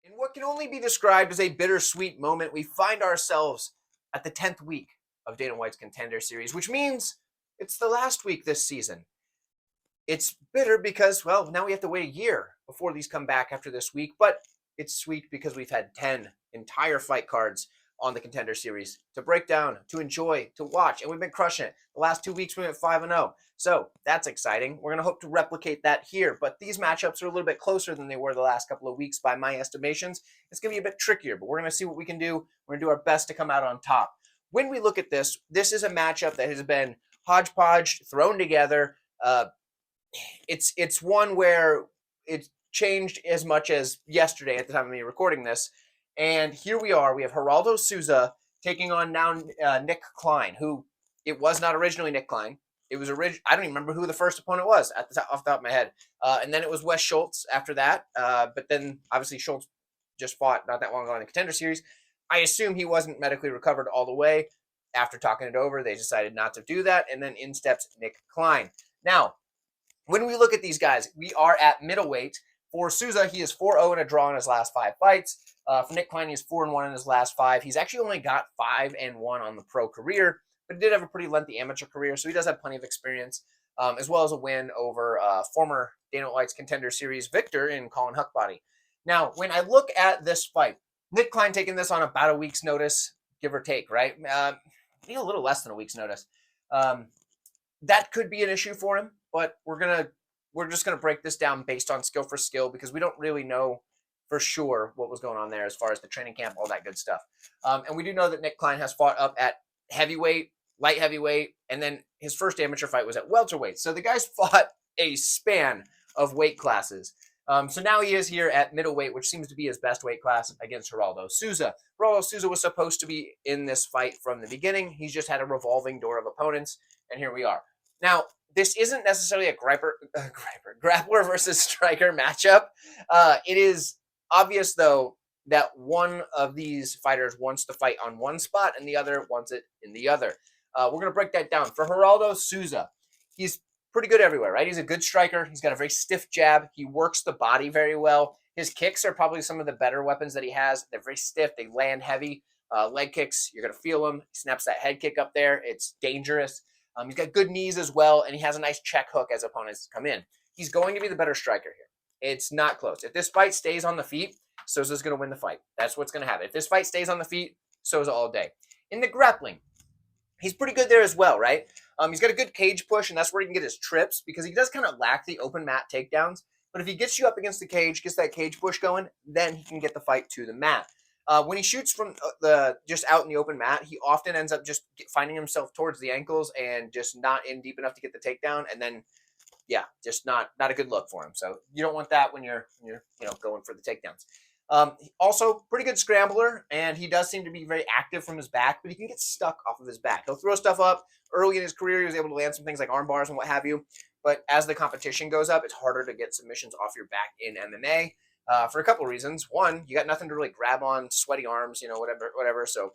In what can only be described as a bittersweet moment, we find ourselves at the 10th week of Dana White's Contender series, which means it's the last week this season. It's bitter because, well, now we have to wait a year before these come back after this week, but it's sweet because we've had 10 entire fight cards on the Contender series to break down, to enjoy, to watch, and we've been crushing it. The last 2 weeks we went 5-0, so that's exciting. We're going to hope to replicate that here, but these matchups are a little bit closer than they were the last couple of weeks by my estimations. It's going to be a bit trickier, but we're going to see what we can do. We're going to do our best to come out on top. When we look at this, this is a matchup that has been hodgepodge, thrown together. It's one where it changed as much as yesterday at the time of me recording this. And here we are. We have Heraldo Souza taking on now Nick Klein, who it was not originally Nick Klein. It was I don't even remember who the first opponent was off the top of my head. And then it was Wes Schultz after that. But then obviously Schultz just fought not that long ago in the Contender series. I assume he wasn't medically recovered all the way. After talking it over, they decided not to do that. And then in steps Nick Klein. Now, when we look at these guys, we are at middleweight. For Souza, he is 4-0 and a draw in his last 5 fights. For Nick Klein, he is 4-1 in his last 5. He's actually only got 5-1 on the pro career, but he did have a pretty lengthy amateur career, so he does have plenty of experience, as well as a win over former Dana White's Contender Series victor in Colin Huckbody. Now, when I look at this fight, Nick Klein taking this on about a week's notice, give or take, right? Maybe a little less than a week's notice. That could be an issue for him, but we're just gonna break this down based on skill for skill because we don't really know for sure what was going on there as far as the training camp, all that good stuff. And we do know that Nick Klein has fought up at heavyweight, light heavyweight, and then his first amateur fight was at welterweight. So the guy's fought a span of weight classes. So now he is here at middleweight, which seems to be his best weight class against Heraldo Souza. Heraldo Souza was supposed to be in this fight from the beginning. He's just had a revolving door of opponents, and here we are. Now, this isn't necessarily a grappler versus striker matchup. It is obvious, though, that one of these fighters wants to fight on one spot and the other wants it in the other. We're going to break that down. For Heraldo Souza, he's pretty good everywhere, right? He's a good striker. He's got a very stiff jab. He works the body very well. His kicks are probably some of the better weapons that he has. They're very stiff. They land heavy. Leg kicks, you're going to feel them. He snaps that head kick up there. It's dangerous. He's got good knees as well, and he has a nice check hook as opponents come in. He's going to be the better striker here. It's not close. If this fight stays on the feet, Souza's going to win the fight. That's what's going to happen. If this fight stays on the feet, Souza all day. In the grappling, he's pretty good there as well, right? He's got a good cage push, and that's where he can get his trips because he does kind of lack the open mat takedowns. But if he gets you up against the cage, gets that cage push going, then he can get the fight to the mat. When he shoots from just out in the open mat, he often ends up just finding himself towards the ankles and just not in deep enough to get the takedown, and then just not a good look for him. So you don't want that when you're going for the takedowns. Also, pretty good scrambler, and he does seem to be very active from his back, but he can get stuck off of his back. He'll throw stuff up. Early in his career, he was able to land some things like arm bars and what have you, but as the competition goes up, it's harder to get submissions off your back in MMA. For a couple of reasons. One, you got nothing to really grab on, sweaty arms, whatever. So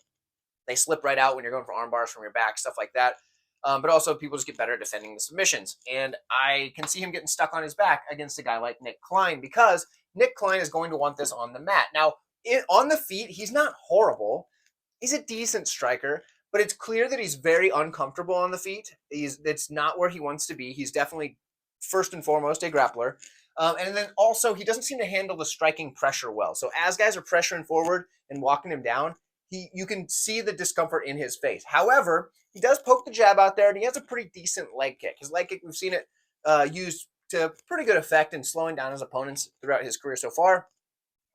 they slip right out when you're going for arm bars from your back, stuff like that. But also people just get better at defending the submissions. And I can see him getting stuck on his back against a guy like Nick Klein because Nick Klein is going to want this on the mat. Now, on the feet, he's not horrible. He's a decent striker, but it's clear that he's very uncomfortable on the feet. It's not where he wants to be. He's definitely, first and foremost, a grappler. And then also, he doesn't seem to handle the striking pressure well. So as guys are pressuring forward and walking him down, you can see the discomfort in his face. However, he does poke the jab out there, and he has a pretty decent leg kick. His leg kick, we've seen it used to pretty good effect in slowing down his opponents throughout his career so far.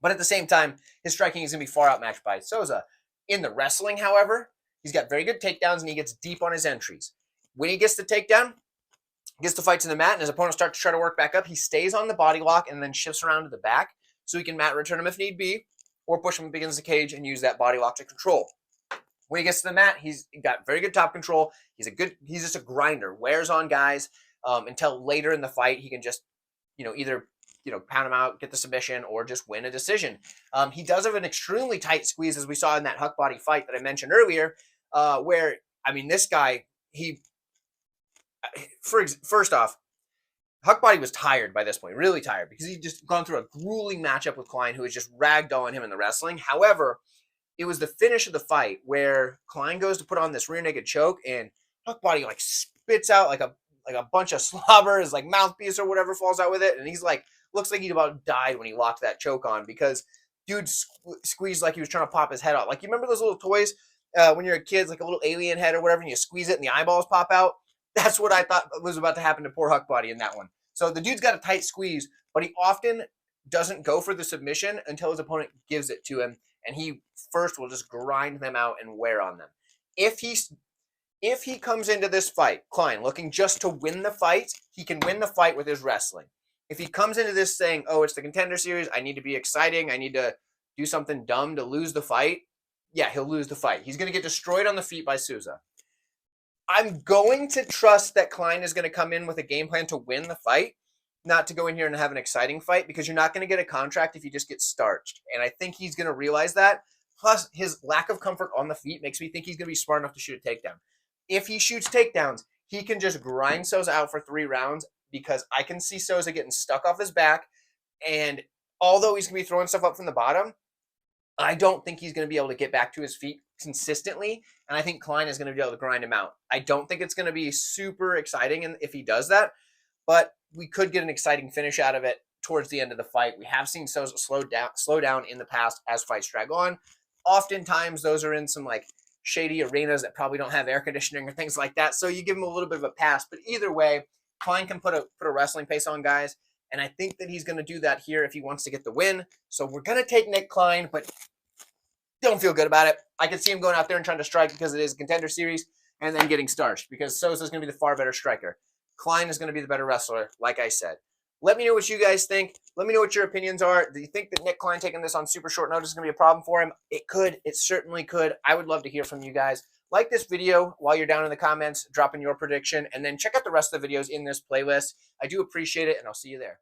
But at the same time, his striking is going to be far outmatched by Souza. In the wrestling, however, he's got very good takedowns, and he gets deep on his entries. When he gets the takedown, gets the fight to the mat, and his opponent starts to try to work back up, he stays on the body lock and then shifts around to the back so he can mat return him if need be, or push him up against the cage and use that body lock to control. When he gets to the mat, he's got very good top control. He's just a grinder, wears on guys until later in the fight he can just, either pound him out, get the submission, or just win a decision. He does have an extremely tight squeeze, as we saw in that Huckbody fight that I mentioned earlier, where, this guy, first off, Huckbody was tired by this point, really tired, because he'd just gone through a grueling matchup with Klein, who was just ragdolling him in the wrestling. However, it was the finish of the fight where Klein goes to put on this rear naked choke, and Huckbody like spits out like a bunch of slobber. His like mouthpiece or whatever falls out with it, and he's like looks like he about died when he locked that choke on, because dude squeezed like he was trying to pop his head out. Like, you remember those little toys when you're a kid, like a little alien head or whatever, and you squeeze it and the eyeballs pop out? That's what I thought was about to happen to poor Huckbody in that one. So the dude's got a tight squeeze, but he often doesn't go for the submission until his opponent gives it to him, and he first will just grind them out and wear on them. If he comes into this fight, Klein, looking just to win the fight, he can win the fight with his wrestling. If he comes into this saying, oh, it's the Contender Series, I need to be exciting, I need to do something dumb to lose the fight, yeah, he'll lose the fight. He's going to get destroyed on the feet by Souza. I'm going to trust that Klein is going to come in with a game plan to win the fight, not to go in here and have an exciting fight, because you're not going to get a contract if you just get starched. And I think he's going to realize that. Plus, his lack of comfort on the feet makes me think he's going to be smart enough to shoot a takedown. If he shoots takedowns, he can just grind Souza out for 3 rounds, because I can see Souza getting stuck off his back. And although he's going to be throwing stuff up from the bottom, I don't think he's going to be able to get back to his feet consistently. And I think Klein is going to be able to grind him out. I don't think it's going to be super exciting if he does that, but we could get an exciting finish out of it towards the end of the fight. We have seen Souza slow down in the past as fights drag on. Oftentimes, those are in some like shady arenas that probably don't have air conditioning or things like that, so you give him a little bit of a pass. But either way, Klein can put a wrestling pace on guys, and I think that he's going to do that here if he wants to get the win. So we're going to take Nick Klein, but don't feel good about it. I can see him going out there and trying to strike because it is a Contender Series, and then getting starched because Souza's going to be the far better striker. Klein is going to be the better wrestler, like I said. Let me know what you guys think. Let me know what your opinions are. Do you think that Nick Klein taking this on super short notice is going to be a problem for him? It could. It certainly could. I would love to hear from you guys. Like this video while you're down in the comments, dropping your prediction, and then check out the rest of the videos in this playlist. I do appreciate it, and I'll see you there.